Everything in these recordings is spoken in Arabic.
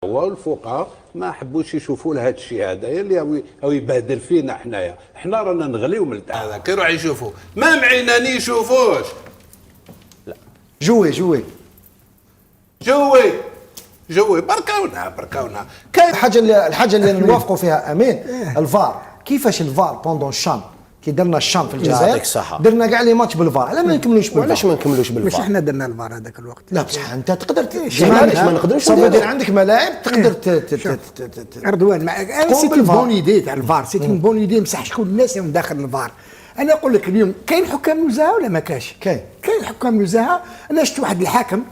التقوى والفقهاء ما حبوش يشوفوا لهذا الشيء هذايا اللي هو يبهدل فينا حنايا، حنا رانا نغليو من التحت. هذا كي يروح يشوفوا ما معيناني يشوفوش. لا جوي جوي جوي جوي بركاونا كاين الحاجه اللي نوافقوا فيها امين الفار. كيفاش الفار بوندون الشام كي درنا الشام في الجزائر درنا كاع لي ماتش بالفار، على ما نكملوش بالفار؟ علاش ما نكملوش بالفار؟ مش احنا درنا الفار هذاك الوقت. لا بصح انت تقدر علاش ما نقدروش صافي عندك ملاعب تقدر اردوان سيتي بون ايدي تاع الفار، سيتي بون ايدي مسح شكون الناس اللي داخل الفار. انا نقول لك اليوم كاين حكام نزاهه ولا ما كاش؟ كاين حكام نزاهه. انا شفت واحد الحاكم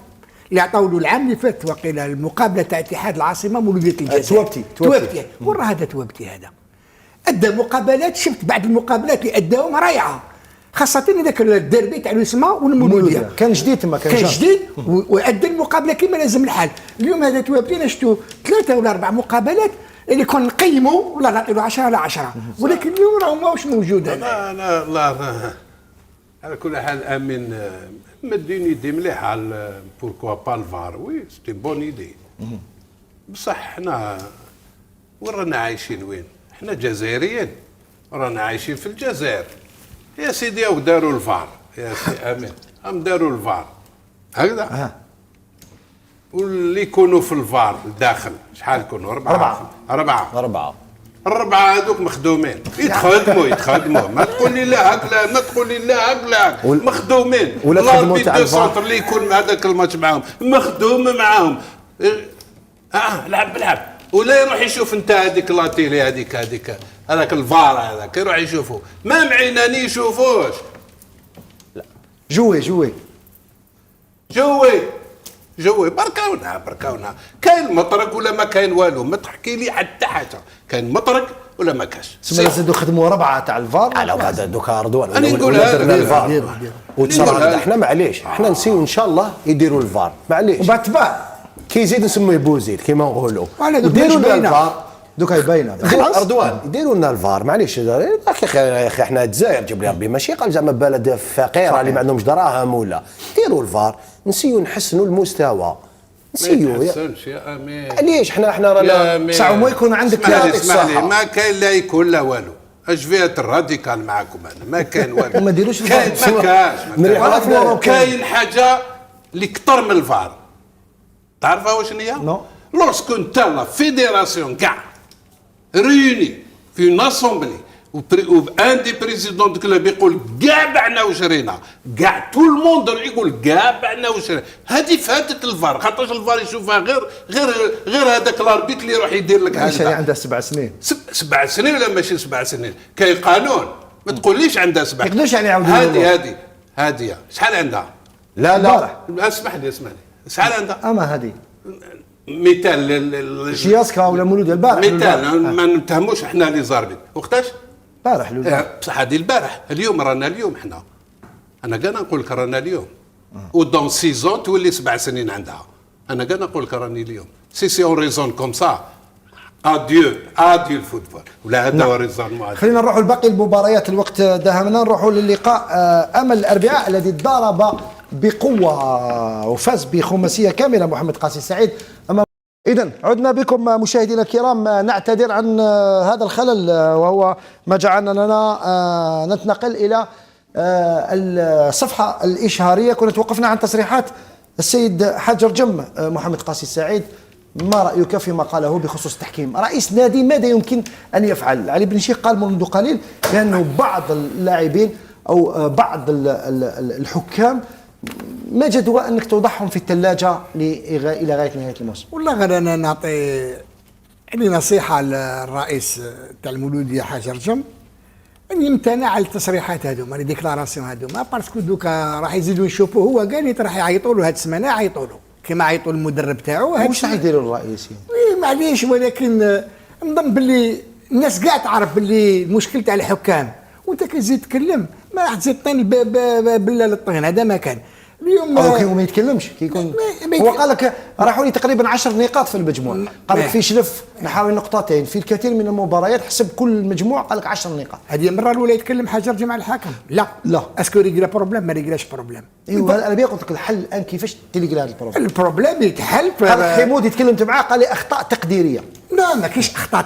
اللي عطاو له العام اللي فات وقيل المقابله تاع اتحاد العاصمه مولوديه الجزائر توابتي. وين راه هذا توابتي هذا؟ ادى مقابلات، شفت بعد المقابلات اللي اداهم رايعه، خاصه هذاك الديربي تاع الاسماء والمولوديه كان جديد تما كان جديد وادى المقابله كما لازم الحال. اليوم هذا توابتي انا شفتوا 3 ولا 4 مقابلات اللي كنا نقيموا ولا نعطيو 10 على 10، ولكن اليوم راه ماهوش موجود. لا الله على كل حال امين مدين يدي مليحه بوركوا با الفار. وي سيتي بون ايدي بصح حنا وين رانا عايشين؟ وين حنا جزائريين رانا عايشين في الجزائر يا سيدي. او داروا الفار يا سي امين، هم داروا الفار هكذا. واللي يكونوا في الفار داخل شحال يكونوا؟ 4 هذوك مخدومين يتخدموا. ما تقول لي لا هكلا، ما تقول لي لا هكلا، مخدومين. ولا تخدموا تاع السونتر اللي يكون مع هذاك الماتش معاهم مخدوم معاهم. لعب ولا يروح يشوف انت هذيك لاتيلي هذاك الفار هذاك يروح يشوفوا ما معيناني يشوفوش. لا جوي بركاونا كاين مطرق ولا ما كاين والو؟ ما تحكي لي حتى حاجه. كاين مطرق ولا ما كاش؟ سما زادوا خدموا 4 تاع الفار. على هذا دوكا رضوان انا نقول هذا الفار وتصرا احنا معليش احنا نسيو ان شاء الله يديروا الفار معليش وبعد تباع كي يزيد نسميه بوزيد كيما نقولوا. يديروا لنا الفار دوكا يبينا رضوان يديروا لنا الفار معليش يا اخي احنا الجزائر جاب لي ربي ماشي قال زعما بلد فقيره اللي ما عندهمش دراهم ولا. ديروا الفار نسيو نحسنوا المستوى نسيو. ما يتحسنش يا امين. علاش حنا رانا ساعه ما يكون عندك اسمعني ما كاين لا يكون لا والو. اش فيها الراديكال معاكم انا ما كاين والو. ما ديروش الفار. كاين حاجه اللي كثر من الفار تعرفها واش هي؟ نو لورسكو انت لا فيديراسيون كاع ريوني في اون اسومبلي وان دي بريزيدون دو كلوب يقول كاع بعنا وشرينا كاع تو الموند يقول كاع بعنا وشرينا. هذه فاتت الفار خاطرش الفار يشوفها غير هذاك الاربيت اللي يروح يدير لك هذا. اللي عندها 7 سنين 7 سنين ولا ماشي 7 سنين كاين قانون. ما تقوليش عندها 7. ما يقدرش يعني يعاودوا. هذه شحال عندها؟ لا اسمح لي شحال عندها؟ اما هذه مثال شياسكا ولا مولود البارح مثال ما نتهموش احنا لي زاربين وقتاش البارح بصح هذه البارح. اليوم رانا حنا انا كان نقول لك رانا اليوم ودون 6 تولي 7 سنين عندها. انا كان نقول لك راني اليوم سي اون ريزون كوم سا اديو الفوتبول ولا هذا هو ريزون. خلينا نروحوا لباقي المباريات الوقت داهمنا. نروحوا للقاء امل الاربعاء الذي ضرب بقوه وفاز بخماسيه كامله محمد قاسي سعيد امام. إذن عدنا بكم مشاهدينا الكرام. نعتذر عن هذا الخلل وهو ما جعلنا لنا نتنقل إلى الصفحة الإشهارية. كنا توقفنا عن تصريحات السيد حجر جم محمد قاسي سعيد. ما رأيك فيما قاله بخصوص التحكيم؟ رئيس نادي ماذا يمكن أن يفعل؟ علي بن شيخ قال منذ قليل بأنه بعض اللاعبين أو بعض الحكام ما جدوى انك توضعهم في الثلاجه الى غايه نهايه الموسم؟ والله غير انا نعطي يعني نصيحه للرئيس تاع المولوديه حجر جم ان يمتنع على التصريحات هذوما لي ديكلاراسيون هذوما باسكو دوكا راح يزيدوا يشوفوا. هو قال راح يعيطوا له هذه السمانه يعيطوا له كما عيطوا المدرب تاعو. واش راح يديروا الرئيس؟ معليش ولكن نظن باللي الناس كاع تعرف باللي المشكل تاع الحكام وانت كتزيد تكلم ما راح تزيد طين بلا للطين. هذا ما كان اليوم هو ما يتكلمش كي يكون هو قال لك راحوا لي تقريبا 10 نقاط في المجموع، قال لك في شلف نحاول نقطتين في الكثير من المباريات، حسب كل مجموع قال لك 10 نقاط. هذه المره الاولى يتكلم حجر جمع الحكم؟ لا اسكو ريغلا بروبليم؟ ما ريغلاش بروبليم. ايوا انا قلت لك الحل الان كيفاش تلقى هذا البروبليم. البروبليم يتحل. هذا حمود يتكلمت معاه قال لي اخطاء تقديريه. لا ما كاينش اخطاء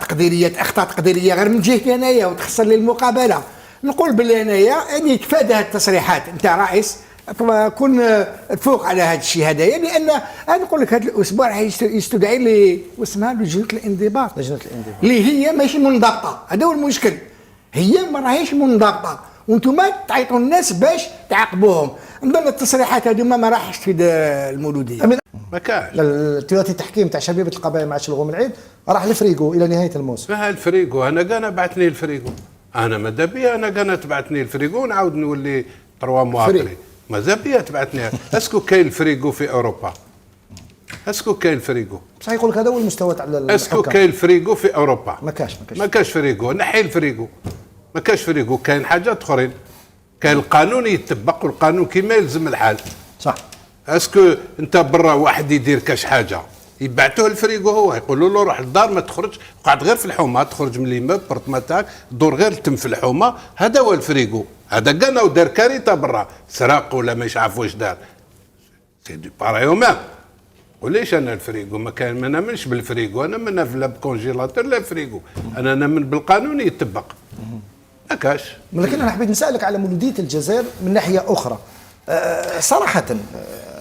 تقديريه غير من جهتي انايا وتخسر لي المقابله. نقول باللي انايا يعني تفادى هذه التصريحات انت رئيس، كون تفوق على هذا الشيء هذايا، لان انا نقول لك هذا الاسبوع راح يستدعي لي واسمها لجنه الانضباط اللي هي ماشي منضبطه. هذا هو المشكل، هي ما راهيش منضبطه وانتم تعيطوا الناس باش تعاقبوهم. نظن التصريحات هذه ما راحش تفيد المولوديه. ما كانش الثلاثي التحكيم تاع شبيبه القبائل مع شلغوم العيد راح لفريقو الى نهايه الموسم. ما الفريقو انا كان بعثني الفريقو، انا ماذا بيا انا كان تبعثني الفريقو ونعاود نولي 3 مواطنين. ماذا بيا تبعثني؟ اسكو كاين الفريقو في اوروبا؟ اسكو كاين الفريقو؟ بصح يقول لك هذا هو المستوى تاع الحكام. اسكو كاين الفريقو في اوروبا؟ ما كاش فريقو، نحي الفريقو، ما كاش فريقو. كاين حاجات اخرين، كاين القانون يتبق والقانون كيما يلزم الحال. صح. اسكو انت برا واحد يدير كاش حاجه يبعثوه الفريقو، هو يقولوا له روح للدار ما تخرج، قعد غير في الحومه، تخرج من ليماب برطمه تاعك دور غير تم في الحومه. هذا هو الفريقو. هذا كان ودار كارثه برا، سرق ولا ما يعرف واش دار. سي دو باراي او ميم. وليش انا الفريقو ما كان؟ ما نامنش بالفريقو، انا ما لا بكونجيلاتور لا فريقو، انا نامن بالقانون يتبق. ما كاش. لكن انا حبيت نسالك على مولوديه الجزائر من ناحيه اخرى. صراحه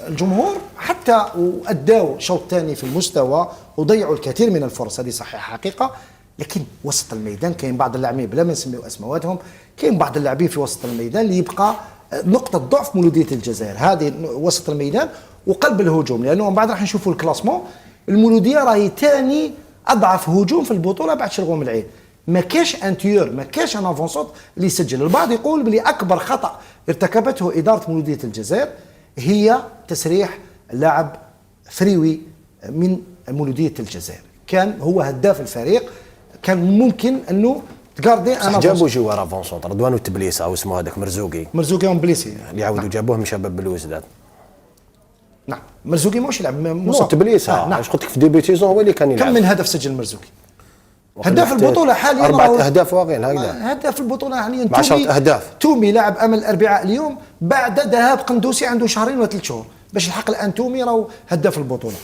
الجمهور حتى واداوا شوط ثاني في المستوى وضيعوا الكثير من الفرص، هذه صحيحه حقيقه، لكن وسط الميدان كاين بعض اللاعبين بلا ما نسميو اسماواتهم، كاين بعض اللاعبين في وسط الميدان اللي يبقى نقطه ضعف مولوديه الجزائر، هذه وسط الميدان وقلب الهجوم، لانه من بعد راح نشوفوا الكلاسمون. المولوديه راهي ثاني اضعف هجوم في البطوله بعد شلغوم العين. ما كاش ان تيور، ما كاش ان افونسوت اللي يسجل. البعض يقول بلي اكبر خطا ارتكبته اداره مولوديه الجزائر هي تسريح اللاعب فريوي من مولوديه الجزائر، كان هو هداف الفريق، كان ممكن انه تقاردي انا جابوا جوار افونسونت رضوان وتبليس او اسمه هذاك مرزوقي ومبليسي اللي عاودوا جابوه من شباب بلوزداد. نعم مرزوقي ماهوش يلعب مصاب تبليس. نعم قلت لك في ديبي سيزون هو اللي كان يلعب. كم من هدف سجل مرزوقي؟ هداف البطوله حاليا 4 أهداف واغين هكذا. هداف البطوله حاليا 10 أهداف. تومي لاعب امل الاربعاء اليوم بعد ذهاب قندوسي عنده 2 ولا 3 شهور باش يلحق الان. تومي راهو هداف البطوله.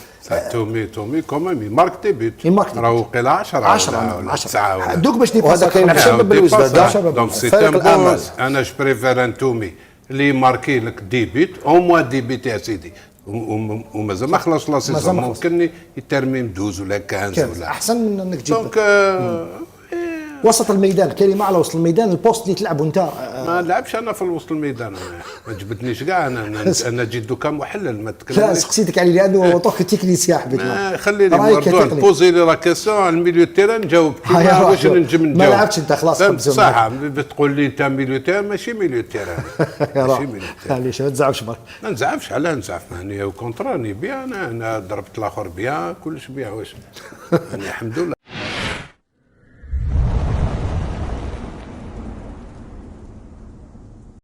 تومي كومام مارك دي بيت راهو قيل 10 ولا 9 دوك باش ديباس. وهذا كاين شباب بالوزداد دونك سي ان انا جو بريفير ان تومي اللي ماركي لك دي بيت او موا دي بيت يا سيدي ومازال ما خلص لا سيزون، ممكن يترمي مدوز ولا 15 ولا احسن من انك تجيب دونك وسط الميدان. كلمه على وسط الميدان، البوست اللي تلعبه انت. ما لعبش انا في وسط الميدان، ما جبتنيش كاع. انا جيت دوكا محلل ما تكلمش. لا سقسيتك عليه لانه طوك تكنيسيا حبيت. خليني مردوان بوزي لي لا كيسيون على الميليو تيران نجاوب كيما واش نجم نجاوب. ما لعبتش انت خلاص. صح بتقول لي انت ميليو تيران ماشي ميليو تيران. ماشي ميليو تيران. معليش ما تزعفش برك. ما نزعفش. علاه نزعف؟ هاني او كونتراني بيان، انا ضربت الاخر بيان، كلش بيان. واش يعني الحمد لله.